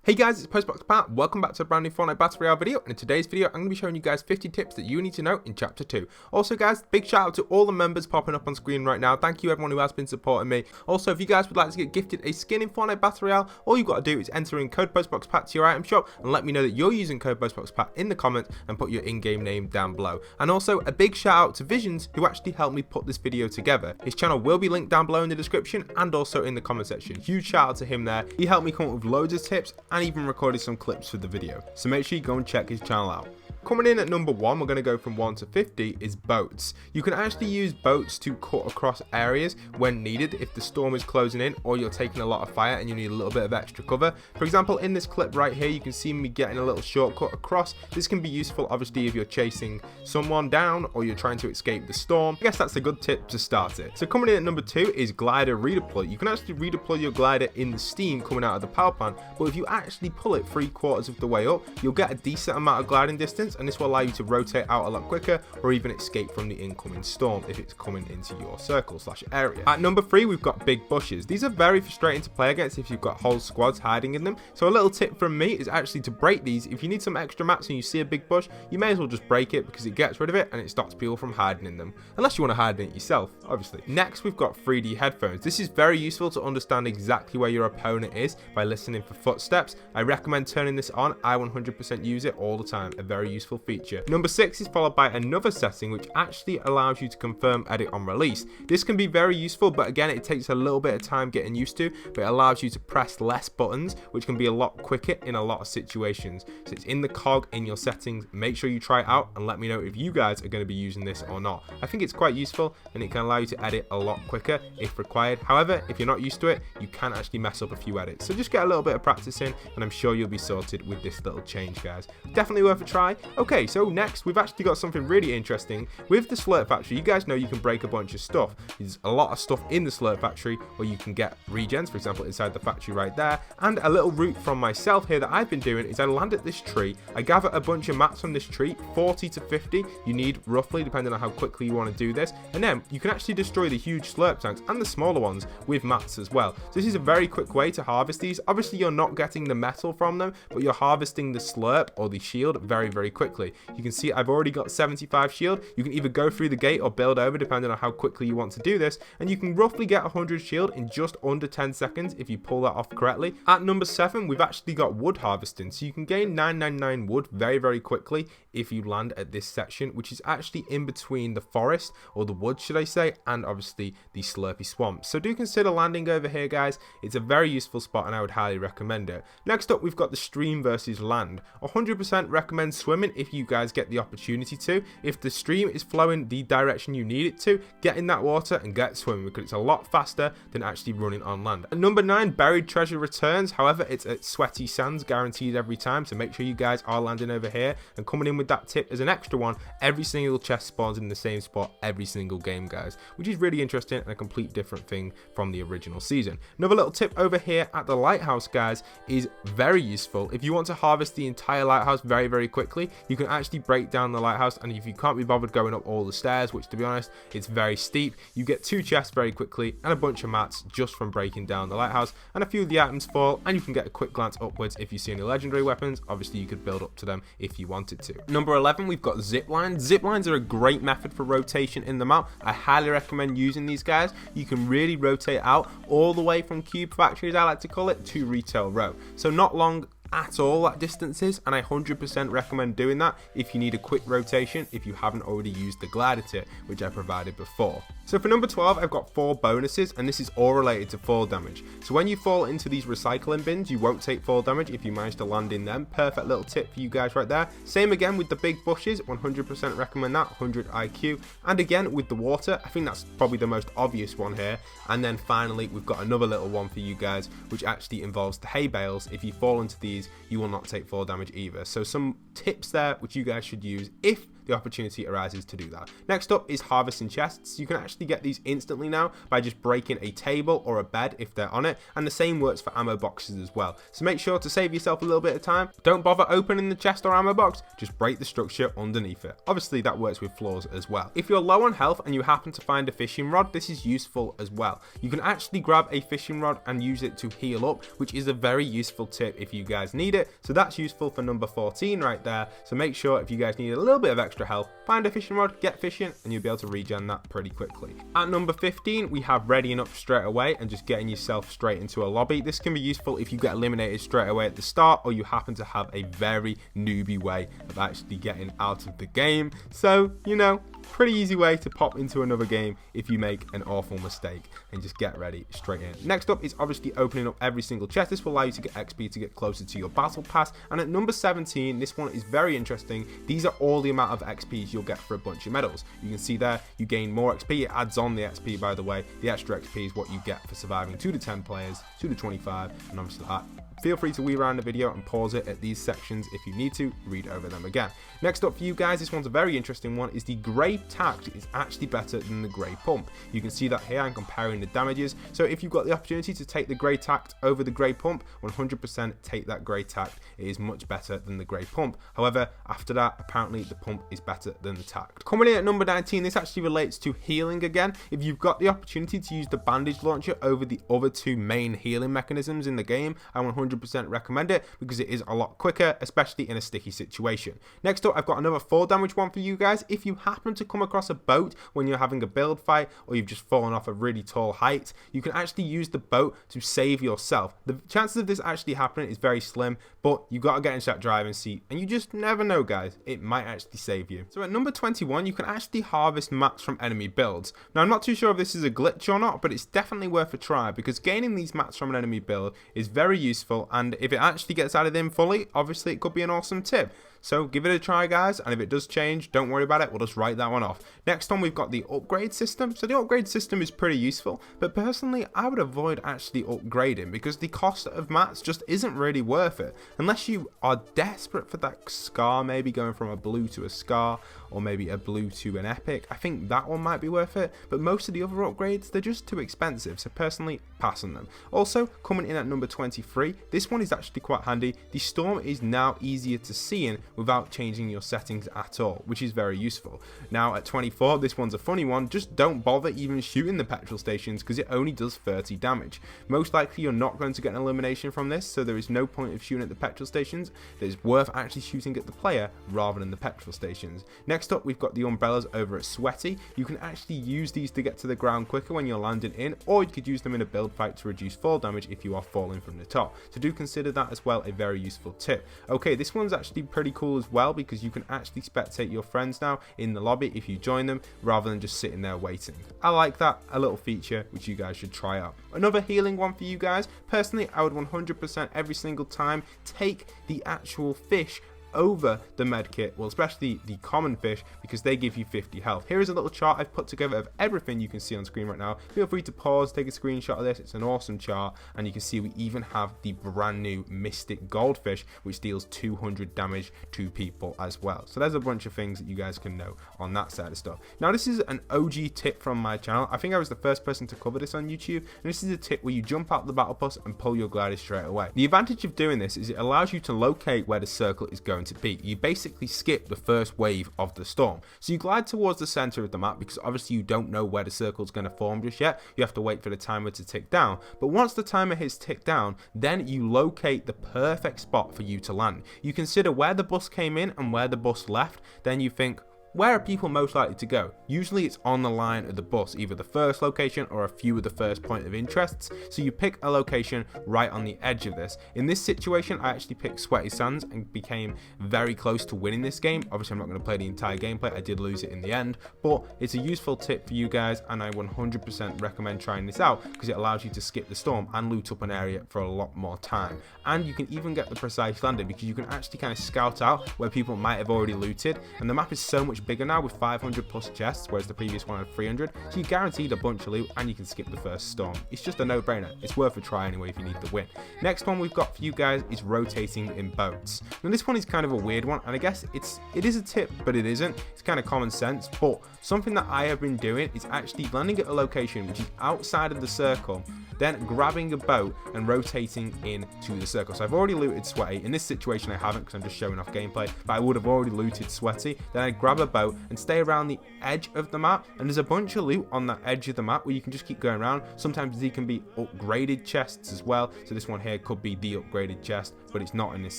Hey guys, it's Postbox Pat. Welcome back to a brand new Fortnite Battle Royale video, and in today's video I'm going to be showing you guys 50 tips that you need to know in Chapter 2. Also guys, big shout out to all the members popping up on screen right now. Thank you everyone who has been supporting me. Also, if you guys would like to get gifted a skin in Fortnite Battle Royale, all you've got to do is enter in code PostboxPat to your item shop and let me know that you're using code PostboxPat in the comments and put your in-game name down below. And also a big shout out to Visions who actually helped me put this video together. His channel will be linked down below in the description and also in the comment section. Huge shout out to him there. He helped me come up with loads of tips and even recorded some clips for the video, so make sure you go and check his channel out. Coming in at number 1, we're going to go from 1 to 50, is boats. You can actually use boats to cut across areas when needed if the storm is closing in or you're taking a lot of fire and you need a little bit of extra cover. For example, in this clip right here, you can see me getting a little shortcut across. This can be useful obviously if you're chasing someone down or you're trying to escape the storm. I guess that's a good tip to start it. So coming in at number 2 is glider redeploy. You can actually redeploy your glider in the steam coming out of the power plant, but if you actually pull it 3/4 of the way up, you'll get a decent amount of gliding distance, and this will allow you to rotate out a lot quicker or even escape from the incoming storm if it's coming into your circle/area. At number 3, we've got big bushes. These are very frustrating to play against if you've got whole squads hiding in them, so a little tip from me is actually to break these. If you need some extra mats and you see a big bush, you may as well just break it because it gets rid of it and it stops people from hiding in them, unless you want to hide in it yourself, obviously. Next, we've got 3D headphones. This is very useful to understand exactly where your opponent is by listening for footsteps. I recommend turning this on. I 100% use it all the time. A very useful feature. Number 6 is followed by another setting which actually allows you to confirm edit on release. This can be very useful, but again it takes a little bit of time getting used to, but it allows you to press less buttons, which can be a lot quicker in a lot of situations. So it's in the cog in your settings. Make sure you try it out and let me know if you guys are going to be using this or not. I think it's quite useful and it can allow you to edit a lot quicker if required. However, if you're not used to it, you can actually mess up a few edits. So just get a little bit of practice in and I'm sure you'll be sorted with this little change, guys. Definitely worth a try. Okay, so next we've actually got something really interesting with the slurp factory. You guys know you can break a bunch of stuff. There's a lot of stuff in the slurp factory where you can get regens, for example inside the factory right there. And a little route from myself here that I've been doing is I land at this tree, I gather a bunch of mats from this tree, 40 to 50 you need roughly depending on how quickly you want to do this, and then you can actually destroy the huge slurp tanks and the smaller ones with mats as well. So this is a very quick way to harvest these. Obviously you're not getting the metal from them, but you're harvesting the slurp or the shield very quickly. You can see I've already got 75 shield. You can either go through the gate or build over depending on how quickly you want to do this, and you can roughly get 100 shield in just under 10 seconds if you pull that off correctly. At number 7, we've actually got wood harvesting, so you can gain 999 wood very quickly if you land at this section, which is actually in between the forest, or the woods should I say, and obviously the slurpy swamp. So do consider landing over here, guys. It's a very useful spot and I would highly recommend it. Next up, we've got the stream versus land. 100% recommend swimming if you guys get the opportunity to. If the stream is flowing the direction you need it to, get in that water and get swimming because it's a lot faster than actually running on land. At number 9, buried treasure returns. However, it's at sweaty sands guaranteed every time, so make sure you guys are landing over here. And coming in with that tip as an extra one, every single chest spawns in the same spot every single game, guys, which is really interesting and a complete different thing from the original season. Another little tip over here at the lighthouse, guys, is very useful. If you want to harvest the entire lighthouse very quickly, you can actually break down the lighthouse, and if you can't be bothered going up all the stairs, which to be honest it's very steep, you get 2 chests very quickly and a bunch of mats just from breaking down the lighthouse, and a few of the items fall and you can get a quick glance upwards. If you see any legendary weapons, obviously you could build up to them if you wanted to. Number 11, we've got zip lines. Zip lines are a great method for rotation in the map. I highly recommend using these, guys. You can really rotate out all the way from cube factories, I like to call it, to retail row, so not long at all that distances, and I 100% recommend doing that if you need a quick rotation if you haven't already used the glider tip which I provided before. So for number 12, I've got 4 bonuses, and this is all related to fall damage. So when you fall into these recycling bins, you won't take fall damage if you manage to land in them. Perfect little tip for you guys right there. Same again with the big bushes, 100% recommend that, 100 IQ. And again with the water, I think that's probably the most obvious one here. And then finally, we've got another little one for you guys, which actually involves the hay bales. If you fall into these, you will not take fall damage either. So some tips there which you guys should use if the opportunity arises to do that. Next up is harvesting chests. You can actually get these instantly now by just breaking a table or a bed if they're on it, and the same works for ammo boxes as well. So make sure to save yourself a little bit of time. Don't bother opening the chest or ammo box, just break the structure underneath it. Obviously that works with floors as well. If you're low on health and you happen to find a fishing rod, this is useful as well. You can actually grab a fishing rod and use it to heal up, which is a very useful tip if you guys need it. So that's useful for number 14 right there. So make sure if you guys need a little bit of extra health, find a fishing rod, get fishing, and you'll be able to regen that pretty quickly. At number 15, we have readying up straight away and just getting yourself straight into a lobby. This can be useful if you get eliminated straight away at the start, or you happen to have a very newbie way of actually getting out of the game. So, you know, pretty easy way to pop into another game if you make an awful mistake, and just get ready straight in. Next up is obviously opening up every single chest. This will allow you to get XP to get closer to your battle pass. And at number 17, this one is very interesting. These are all the amount of XPs you'll get for a bunch of medals. You can see there you gain more XP. It adds on the XP, by the way. The extra XP is what you get for surviving 2 to 10 players, 2 to 25, and obviously that. Feel free to weave around the video and pause it at these sections if you need to read over them again. Next up for you guys, this one's a very interesting one, is the grey tact is actually better than the grey pump. You can see that here I'm comparing the damages. So if you've got the opportunity to take the grey tact over the grey pump, 100% take that grey tact. It is much better than the grey pump. However, after that, apparently the pump is better than the tact. Coming in at number 19, this actually relates to healing again. If you've got the opportunity to use the bandage launcher over the other two main healing mechanisms in the game, I 100% recommend it because it is a lot quicker, especially in a sticky situation. Next up, I've got another 4 damage one for you guys. If you happen to come across a boat when you're having a build fight, or you've just fallen off a really tall height, you can actually use the boat to save yourself. The chances of this actually happening is very slim, but you got to get into that driving seat, and you just never know, guys. It might actually save you. So at number 21, you can actually harvest mats from enemy builds. Now, I'm not too sure if this is a glitch or not, but it's definitely worth a try because gaining these mats from an enemy build is very useful, and if it actually gets added in fully, obviously it could be an awesome tip. So give it a try, guys, and if it does change, don't worry about it, we'll just write that one off. Next on, we've got the upgrade system. So the upgrade system is pretty useful, but personally I would avoid actually upgrading because the cost of mats just isn't really worth it unless you are desperate for that scar, maybe going from a blue to a scar, or maybe a blue to an epic. I think that one might be worth it, but most of the other upgrades, they're just too expensive, so personally pass on them. Also, coming in at number 23, this one is actually quite handy. The storm is now easier to see in without changing your settings at all, which is very useful. Now at 24, this one's a funny one. Just don't bother even shooting the petrol stations because it only does 30 damage. Most likely you're not going to get an elimination from this, so there is no point of shooting at the petrol stations. It is worth actually shooting at the player rather than the petrol stations. Next up, we've got the umbrellas over at Sweaty. You can actually use these to get to the ground quicker when you're landing in, or you could use them in a build fight to reduce fall damage if you are falling from the top. So do consider that as well a very useful tip. Okay, this one's actually pretty cool as well because you can actually spectate your friends now in the lobby if you join them rather than just sitting there waiting. I like that, a little feature which you guys should try out. Another healing one for you guys. Personally, I would 100% every single time take the actual fish over the medkit, well, especially the common fish, because they give you 50 health. Here is a little chart I've put together of everything you can see on screen right now. Feel free to pause, take a screenshot of this. It's an awesome chart, and you can see we even have the brand new mystic goldfish, which deals 200 damage to people as well. So there's a bunch of things that you guys can know on that side of stuff. Now, this is an OG tip from my channel. I think I was the first person to cover this on YouTube, and this is a tip where you jump out the battle bus and pull your glider straight away. The advantage of doing this is it allows you to locate where the circle is going to be. You basically skip the first wave of the storm. So you glide towards the center of the map because obviously you don't know where the circle is going to form just yet. You have to wait for the timer to tick down. But once the timer hits tick down, then you locate the perfect spot for you to land. You consider where the bus came in and where the bus left. Then you think, where are people most likely to go? Usually it's on the line of the bus, either the first location or a few of the first point of interests. So you pick a location right on the edge of this. In this situation, I actually picked Sweaty Sands and became very close to winning this game. Obviously, I'm not going to play the entire gameplay. I did lose it in the end, but it's a useful tip for you guys, and I 100% recommend trying this out because it allows you to skip the storm and loot up an area for a lot more time. And you can even get the precise landing because you can actually kind of scout out where people might have already looted, and the map is so much much bigger now with 500 plus chests, whereas the previous one had 300, so you're guaranteed a bunch of loot and you can skip the first storm. It's just a no-brainer. It's worth a try anyway if you need the win. Next one we've got for you guys is rotating in boats. Now this one is kind of a weird one, and I guess it is a tip, but it isn't. It's kind of common sense, but something that I have been doing is actually landing at a location which is outside of the circle, then grabbing a boat and rotating into the circle. So I've already looted Sweaty. In this situation I haven't because I'm just showing off gameplay, but I would have already looted Sweaty. Then I grab a boat and stay around the edge of the map, and there's a bunch of loot on that edge of the map where you can just keep going around. Sometimes these can be upgraded chests as well, so this one here could be the upgraded chest, but it's not in this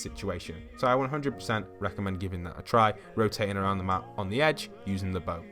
situation. So I 100% recommend giving that a try, rotating around the map on the edge using the boat.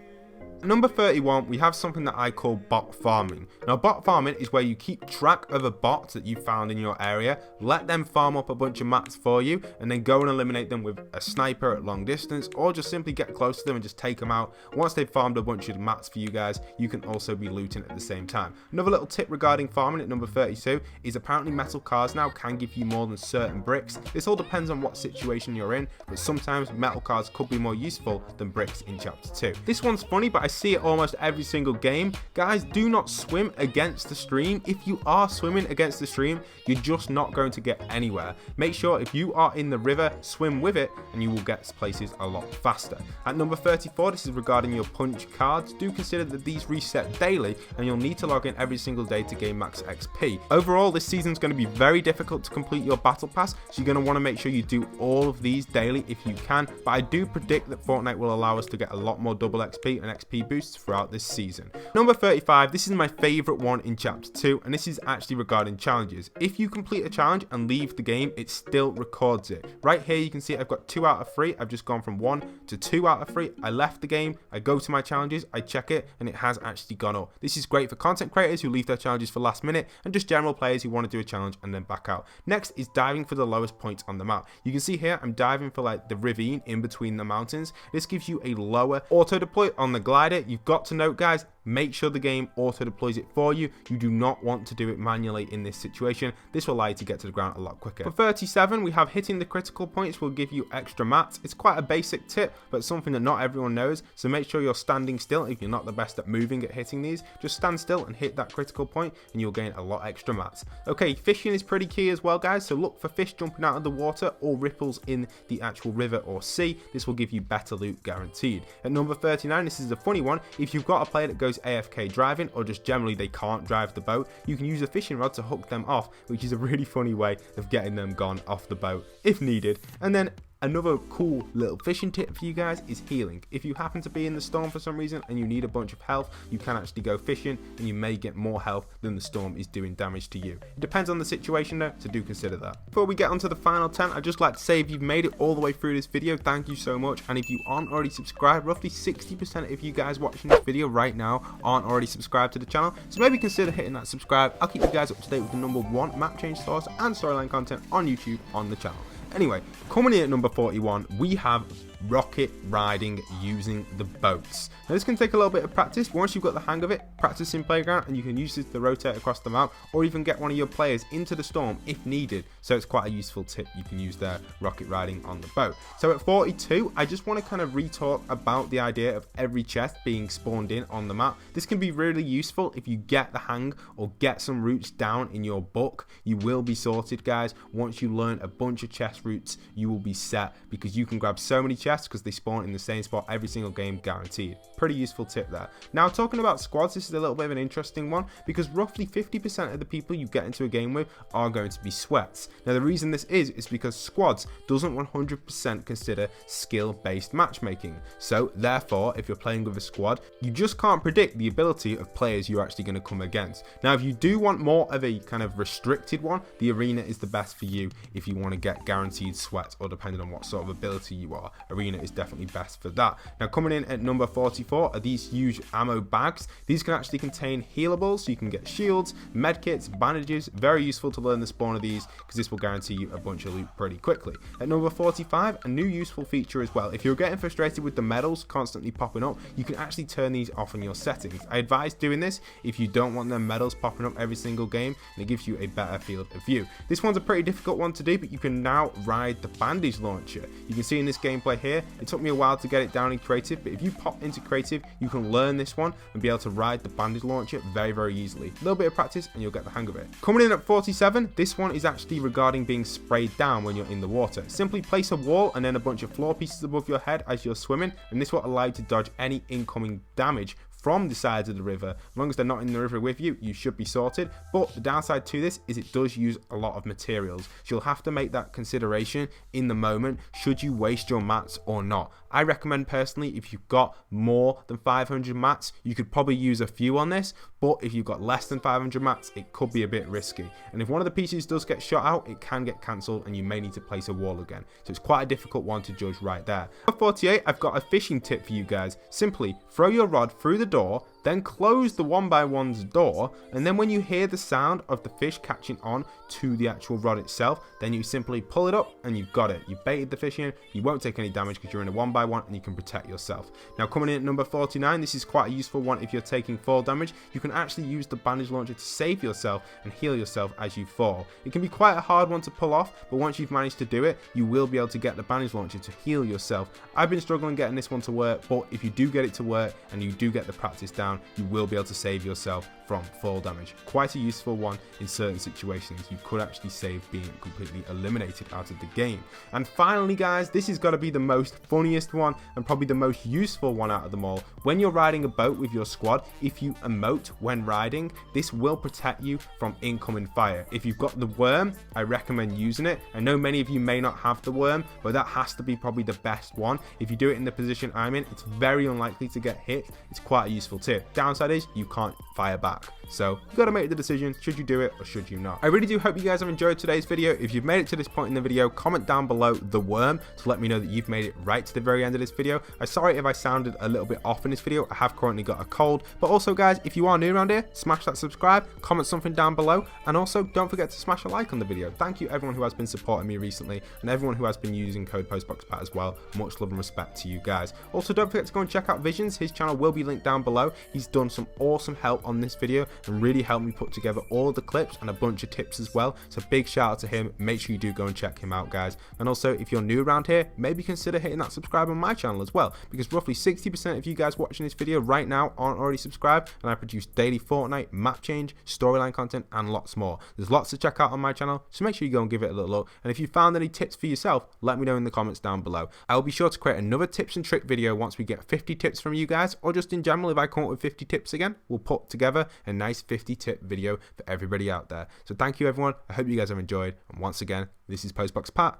Number 31, we have something that I call bot farming. Now, bot farming is where you keep track of a bot that you found in your area, let them farm up a bunch of mats for you, and then go and eliminate them with a sniper at long distance, or just simply get close to them and just take them out. Once they've farmed a bunch of mats for you guys, you can also be looting at the same time. Another little tip regarding farming at number 32 is apparently metal cars now can give you more than certain bricks. This all depends on what situation you're in, but sometimes metal cars could be more useful than bricks in chapter 2. This one's funny, but I see it almost every single game. Guys, do not swim against the stream. If you are swimming against the stream, you're just not going to get anywhere. Make sure if you are in the river, swim with it, and you will get places a lot faster. At number 34, this is regarding your punch cards. Do consider that these reset daily, and you'll need to log in every single day to gain max XP. Overall, this season is going to be very difficult to complete your battle pass, so you're going to want to make sure you do all of these daily if you can, but I do predict that Fortnite will allow us to get a lot more double XP and XP boosts throughout this season. Number 35, this is my favorite one in chapter 2, and this is actually regarding challenges. If you complete a challenge and leave the game, it still records it. Right here you can see I've got 2 out of 3. I've just gone from 1 to 2 out of 3. I left the game, I go to my challenges, I check it, and it has actually gone up. This is great for content creators who leave their challenges for last minute, and just general players who want to do a challenge and then back out. Next is diving for the lowest points on the map. You can see here I'm diving for like the ravine in between the mountains. This gives you a lower auto deploy on the glider. You've got to note, guys, make sure the game auto deploys it for you. You do not want to do it manually in this situation. This will allow you to get to the ground a lot quicker. For 37, we have hitting the critical points will give you extra mats. It's quite a basic tip, but something that not everyone knows, so make sure you're standing still. If you're not the best at moving at hitting these, just stand still and hit that critical point and you'll gain a lot extra mats. Okay, fishing is pretty key as well, guys, so look for fish jumping out of the water or ripples in the actual river or sea. This will give you better loot guaranteed. At number 39, this is a funny one. If you've got a player that goes AFK driving, or just generally they can't drive the boat, you can use a fishing rod to hook them off, which is a really funny way of getting them gone off the boat if needed. And then another cool little fishing tip for you guys is healing. If you happen to be in the storm for some reason and you need a bunch of health, you can actually go fishing and you may get more health than the storm is doing damage to you. It depends on the situation though, so do consider that. Before we get onto the final 10, I'd just like to say if you've made it all the way through this video, thank you so much. And if you aren't already subscribed, roughly 60% of you guys watching this video right now aren't already subscribed to the channel, so maybe consider hitting that subscribe. I'll keep you guys up to date with the #1 map change source and storyline content on YouTube on the channel. Anyway, coming in at number 41, we have rocket riding using the boats. Now this can take a little bit of practice. Once you've got the hang of it, practice in playground, and you can use this to rotate across the map or even get one of your players into the storm if needed. So it's quite a useful tip you can use there, rocket riding on the boat. So at 42, I just want to kind of re-talk about the idea of every chest being spawned in on the map. This can be really useful if you get the hang or get some routes down in your book. You will be sorted, guys. Once you learn a bunch of chest routes, you will be set because you can grab so many chests because they spawn in the same spot every single game, guaranteed. Pretty useful tip there. Now talking about squads, this is a little bit of an interesting one because roughly 50% of the people you get into a game with are going to be sweats. Now the reason this is because squads doesn't 100% consider skill-based matchmaking. So therefore, if you're playing with a squad, you just can't predict the ability of players you're actually going to come against. Now if you do want more of a kind of restricted one, the arena is the best for you if you want to get guaranteed sweats, or depending on what sort of ability you are. Arena is definitely best for that. Now coming in at number 44, for are these huge ammo bags. These can actually contain healables, so you can get shields, medkits, bandages. Very useful to learn the spawn of these because this will guarantee you a bunch of loot pretty quickly. At number 45, a new useful feature as well. If you're getting frustrated with the medals constantly popping up, you can actually turn these off in your settings. I advise doing this if you don't want them medals popping up every single game, and it gives you a better field of view. This one's a pretty difficult one to do, but you can now ride the bandage launcher. You can see in this gameplay here, it took me a while to get it down in creative, but if you pop into creative, you can learn this one and be able to ride the bandage launcher very easily. A little bit of practice and you'll get the hang of it. Coming in at 47, this one is actually regarding being sprayed down when you're in the water. Simply place a wall and then a bunch of floor pieces above your head as you're swimming, and this will allow you to dodge any incoming damage from the sides of the river. As long as they're not in the river with you, you should be sorted. But the downside to this is it does use a lot of materials, so you'll have to make that consideration in the moment, should you waste your mats or not. I recommend personally, if you've got more than 500 mats, you could probably use a few on this, but if you've got less than 500 mats, it could be a bit risky. And if one of the pieces does get shot out, it can get cancelled and you may need to place a wall again. So it's quite a difficult one to judge right there. At 48, I've got a fishing tip for you guys. Simply throw your rod through the door, then close the 1x1's door, and then when you hear the sound of the fish catching on to the actual rod itself, then you simply pull it up and you've got it. You've baited the fish in, you won't take any damage because you're in a 1x1 and you can protect yourself. Now coming in at number 49, this is quite a useful one if you're taking fall damage. You can actually use the bandage launcher to save yourself and heal yourself as you fall. It can be quite a hard one to pull off, but once you've managed to do it, you will be able to get the bandage launcher to heal yourself. I've been struggling getting this one to work, but if you do get it to work and you do get the practice down, you will be able to save yourself from fall damage. Quite a useful one in certain situations. You could actually save being completely eliminated out of the game. And finally guys, this has got to be the most funniest one and probably the most useful one out of them all. When you're riding a boat with your squad, if you emote when riding, this will protect you from incoming fire. If you've got the worm, I recommend using it. I know many of you may not have the worm, but that has to be probably the best one. If you do it in the position I'm in, it's very unlikely to get hit. It's quite a useful tip. Downside is you can't fire back. So you got to make the decision, should you do it or should you not. I really do hope you guys have enjoyed today's video. If you've made it to this point in the video, comment down below the worm to let me know that you've made it right to the very end of this video. I'm sorry if I sounded a little bit off in this video. I have currently got a cold. But also guys, if you are new around here, smash that subscribe, comment something down below, and also don't forget to smash a like on the video. Thank you everyone who has been supporting me recently and everyone who has been using code PostboxPat as well. Much love and respect to you guys. Also don't forget to go and check out Visions. His channel will be linked down below. He's done some awesome help on this video and really helped me put together all of the clips and a bunch of tips as well. So big shout out to him. Make sure you do go and check him out guys. And also if you're new around here, maybe consider hitting that subscribe on my channel as well, because roughly 60% of you guys watching this video right now aren't already subscribed, and I produce daily Fortnite, map change, storyline content and lots more. There's lots to check out on my channel, so make sure you go and give it a little look. And if you found any tips for yourself, let me know in the comments down below. I'll be sure to create another tips and trick video once we get 50 tips from you guys, or just in general if I come up with 50 tips again, we'll put together a nice 50 tip video for everybody out there. So thank you everyone, I hope you guys have enjoyed, and once again, this is PostboxPat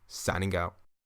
signing out.